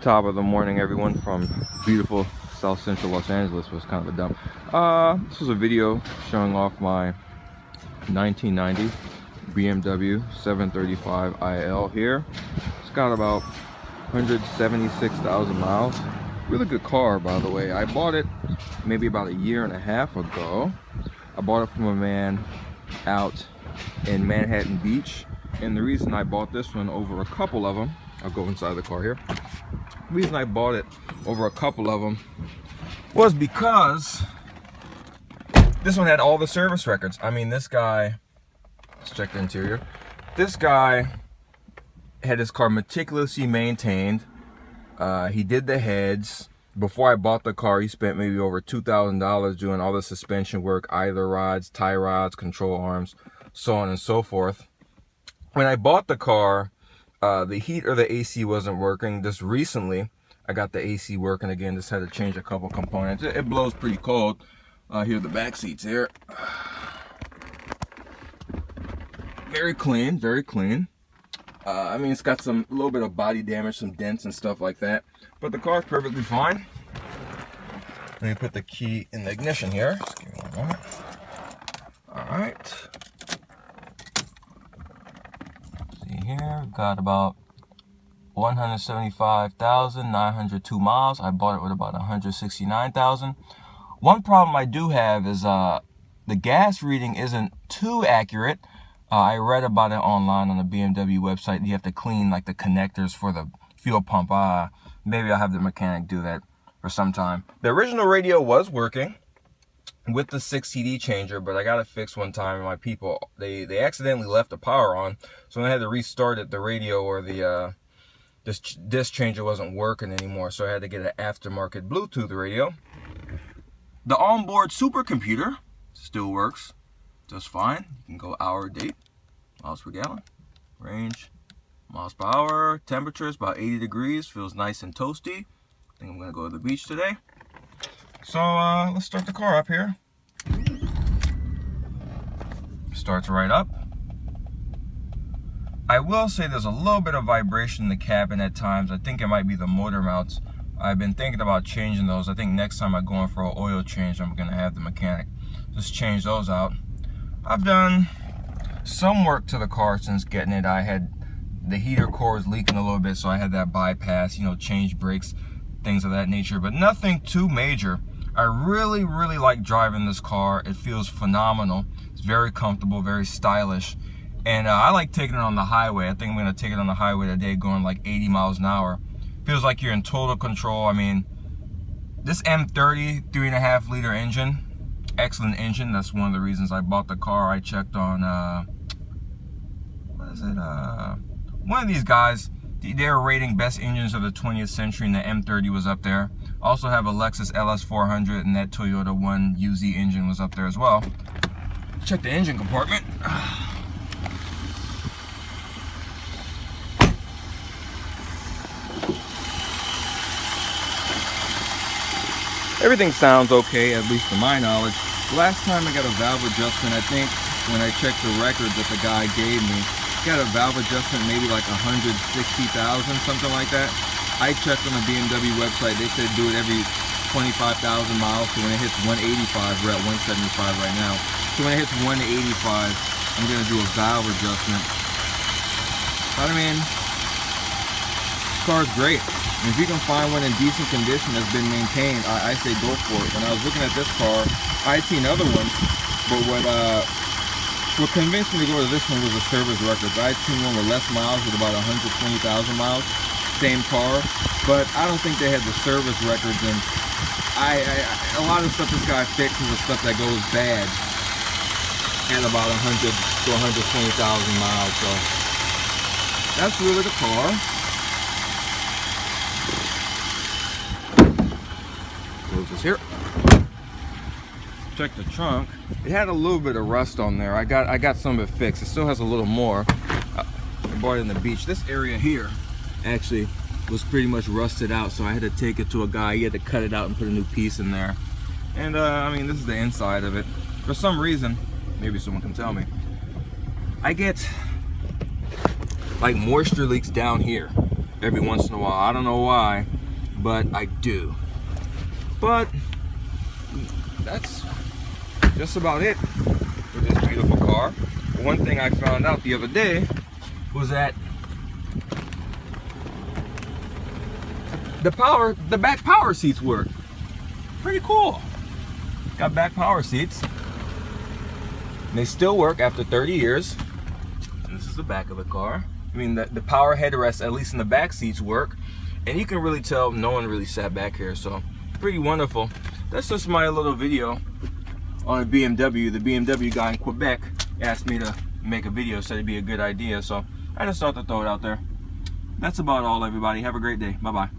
Top of the morning, everyone, from beautiful South Central Los Angeles. Was kind of a dump. This was a video showing off my 1990 BMW 735 IL here. It's got about 176,000 miles. Really good car, by the way. I bought it maybe about a year and a half ago. I bought it from a man out in Manhattan Beach, and the reason I bought this one over a couple of them, I'll go inside the car here. The reason I bought it over a couple of them was because this one had all the service records. I mean, this guy, let's check the interior. This guy had his car meticulously maintained. He did the heads. Before I bought the car, he spent maybe over $2,000 doing all the suspension work, idler rods, tie rods, control arms, so on and so forth. When I bought the car, the heat or the AC wasn't working. Just recently, I got the AC working again. Just had to change a couple components. It blows pretty cold. Here are the back seats here. Very clean, very clean. I mean, it's got a little bit of body damage, some dents and stuff like that, but the car's perfectly fine. Let me put the key in the ignition here. Just give me one moment. All right. See here, we've got about 175,902 miles. I bought it with about 169,000. One problem I do have is the gas reading isn't too accurate. I read about it online on the BMW website. You have to clean like the connectors for the fuel pump. Maybe I'll have the mechanic do that for some time. The original radio was working with the 6 CD changer, but I got it fixed one time, and my people, they accidentally left the power on, so when I had to restart it, the radio or the disc changer wasn't working anymore, so I had to get an aftermarket Bluetooth radio. The onboard supercomputer still works just fine. You can go hour, date, miles per gallon, range, miles per hour, temperature is about 80 degrees, feels nice and toasty. I think I'm gonna go to the beach today. So let's start the car up here. Starts right up. I will say there's a little bit of vibration in the cabin at times. I think it might be the motor mounts. I've been thinking about changing those. I think next time I go in for an oil change, I'm gonna have the mechanic just change those out. I've done some work to the car since getting it. I had the heater core was leaking a little bit, so I had that bypass, you know, change brakes, things of that nature, but nothing too major. I really like driving this car. It feels phenomenal. It's very comfortable, very stylish, and I like taking it on the highway. I think I'm gonna take it on the highway today, going like 80 miles an hour. Feels like you're in total control. I mean, this M30 3.5 liter engine, excellent engine. That's one of the reasons I bought the car. I checked on what is it, one of these guys, they're rating best engines of the 20th century, and the M30 was up there. Also have a Lexus LS400, and that Toyota 1UZ engine was up there as well. Check the engine compartment. Everything sounds okay, at least to my knowledge. Last time I got a valve adjustment, I think when I checked the records that the guy gave me, got a valve adjustment maybe like 160,000, something like that. I checked on the BMW website, they said do it every 25,000 miles, so when it hits 185, we're at 175 right now. So when it hits 185, I'm gonna do a valve adjustment. But I mean, this car's great. And if you can find one in decent condition that's been maintained, I say go for it. When I was looking at this car, I'd seen other ones, but what convinced me to go to this one was the service records. I'd seen one with less miles, with about 120,000 miles, same car, but I don't think they had the service records, and a lot of stuff this guy fixes is stuff that goes bad at about 100 to 120,000 miles, so that's really the car. Close this here. Check the trunk. It had a little bit of rust on there. I got some of it fixed. It still has a little more. I bought it in the beach. This area here actually was pretty much rusted out, so I had to take it to a guy. He had to cut it out and put a new piece in there. And I mean, this is the inside of it. For some reason, maybe someone can tell me, I get like moisture leaks down here. every once in a while. I don't know why, but I do. But that's just about it for this beautiful car. One thing I found out the other day was that the back power seats work. Pretty cool. Got back power seats. And they still work after 30 years. And this is the back of the car. I mean, the power headrests, at least in the back seats, work. And you can really tell no one really sat back here, so pretty wonderful. That's just my little video on a BMW. The BMW guy in Quebec asked me to make a video, said it'd be a good idea, so I just thought to throw it out there. That's about all, everybody. Have a great day. Bye-bye.